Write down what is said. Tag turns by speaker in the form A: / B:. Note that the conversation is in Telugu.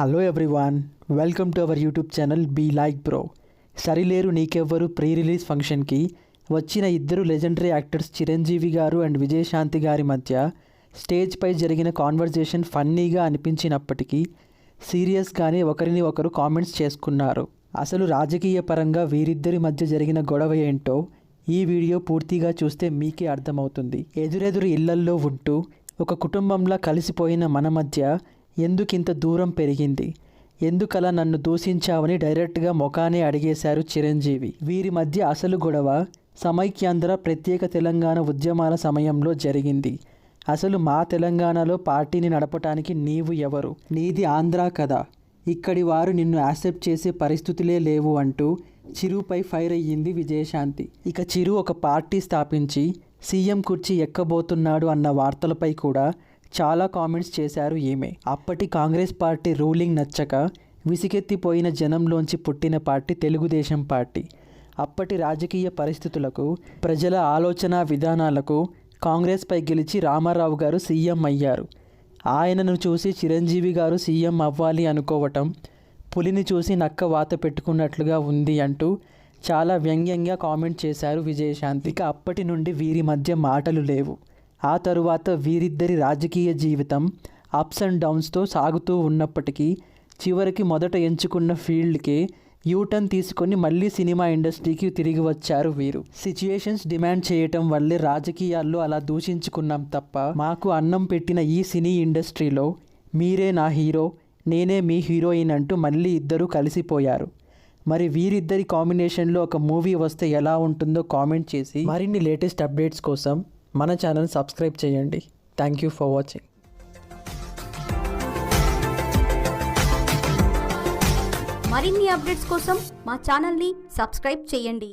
A: Hello everyone, welcome to our YouTube channel be like bro. Sarileru Neekevvaru pre release ఫంక్షన్కి వచ్చిన ఇద్దరు లెజెండరీ యాక్టర్స్ చిరంజీవి గారు అండ్ విజయశాంతి గారి మధ్య స్టేజ్పై జరిగిన కాన్వర్జేషన్ ఫన్నీగా అనిపించినప్పటికీ సీరియస్గానే ఒకరిని ఒకరు కామెంట్స్ చేసుకున్నారు. అసలు రాజకీయ పరంగా వీరిద్దరి మధ్య జరిగిన గొడవ ఏంటో ఈ వీడియో పూర్తిగా చూస్తే మీకే అర్థమవుతుంది. ఎదురెదురు ఇళ్లల్లో ఉంటూ ఒక కుటుంబంలా కలిసిపోయిన మన మధ్య ఎందుకింత దూరం పెరిగింది, ఎందుకలా నన్ను దూషించావని డైరెక్ట్గా మొఖానే అడిగేశారు చిరంజీవి. వీరి మధ్య అసలు గొడవ సమైక్యాంధ్ర ప్రత్యేక తెలంగాణ ఉద్యమాల సమయంలో జరిగింది. అసలు మా తెలంగాణలో పార్టీని నడపటానికి నీవు ఎవరు, నీది ఆంధ్ర కదా, ఇక్కడి వారు నిన్ను యాక్సెప్ట్ చేసే పరిస్థితులే లేవు అంటూ చిరుపై ఫైర్ అయ్యింది విజయశాంతి. ఇక చిరు ఒక పార్టీ స్థాపించి సీఎం కుర్చీ ఎక్కబోతున్నాడు అన్న వార్తలపై కూడా చాలా కామెంట్స్ చేశారు ఈమె. అప్పటి కాంగ్రెస్ పార్టీ రూలింగ్ నచ్చక విసిగెత్తిపోయిన జనంలోంచి పుట్టిన పార్టీ తెలుగుదేశం పార్టీ. అప్పటి రాజకీయ పరిస్థితులకు, ప్రజల ఆలోచన విధానాలకు కాంగ్రెస్పై గెలిచి రామారావు గారు సీఎం అయ్యారు. ఆయనను చూసి చిరంజీవి గారు సీఎం అవ్వాలి అనుకోవటం పులిని చూసి నక్క వాత పెట్టుకున్నట్లుగా ఉంది అంటూ చాలా వ్యంగ్యంగా కామెంట్ చేశారు విజయశాంతి. ఇక అప్పటి నుండి వీరి మధ్య మాటలు లేవు. ఆ తరువాత వీరిద్దరి రాజకీయ జీవితం అప్స్ అండ్ డౌన్స్తో సాగుతూ ఉన్నప్పటికీ చివరికి మొదట ఎంచుకున్న ఫీల్డ్కే యూటర్న్ తీసుకొని మళ్ళీ సినిమా ఇండస్ట్రీకి తిరిగి వచ్చారు వీరు. సిచ్యుయేషన్స్ డిమాండ్ చేయటం వల్లే రాజకీయాల్లో అలా దూషించుకున్నాం తప్ప మాకు అన్నం పెట్టిన ఈ సినీ ఇండస్ట్రీలో మీరే నా హీరో, నేనే మీ హీరోయిన్ అంటూ మళ్ళీ ఇద్దరూ కలిసిపోయారు. మరి వీరిద్దరి కాంబినేషన్లో ఒక మూవీ వస్తే ఎలా ఉంటుందో కామెంట్ చేసి మరిన్ని లేటెస్ట్ అప్డేట్స్ కోసం మన ఛానల్ సబ్స్క్రైబ్ చేయండి. Thank you for watching.
B: మరిన్ని అప్డేట్స్ కోసం మా ఛానల్ని సబ్స్క్రైబ్ చేయండి.